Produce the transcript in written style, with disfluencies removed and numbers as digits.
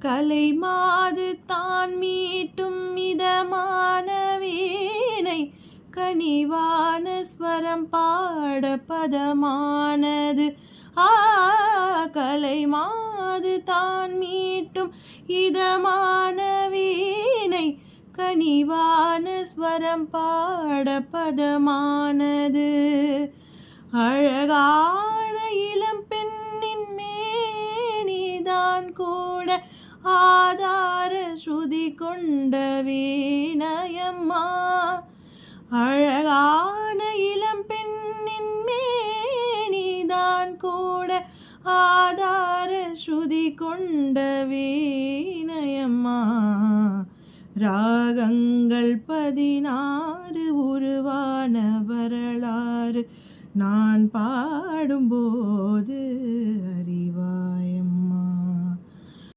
கலை மாது தான் மீட்டும் மிதமான வீணை கனிவான ஸ்வரம் பாட பதமானது. கலை மாது தான் மீட்டும் இதமான வீணை கனிவான ஸ்வரம் பாட பதமானது. அழகான இளம் பெண்ணின் மேனிதான் கூட ஆதார ஸ்ருதி கொண்ட வீணையம்மா. அழகான இளம் பெண்ணின் மேனிதான் கூட ஆதார ஸ்ருதி கொண்ட வீணையம்மா. ராகங்கள் 16 உருவான வரலாறு நான் பாடும்போது அறிவாய்.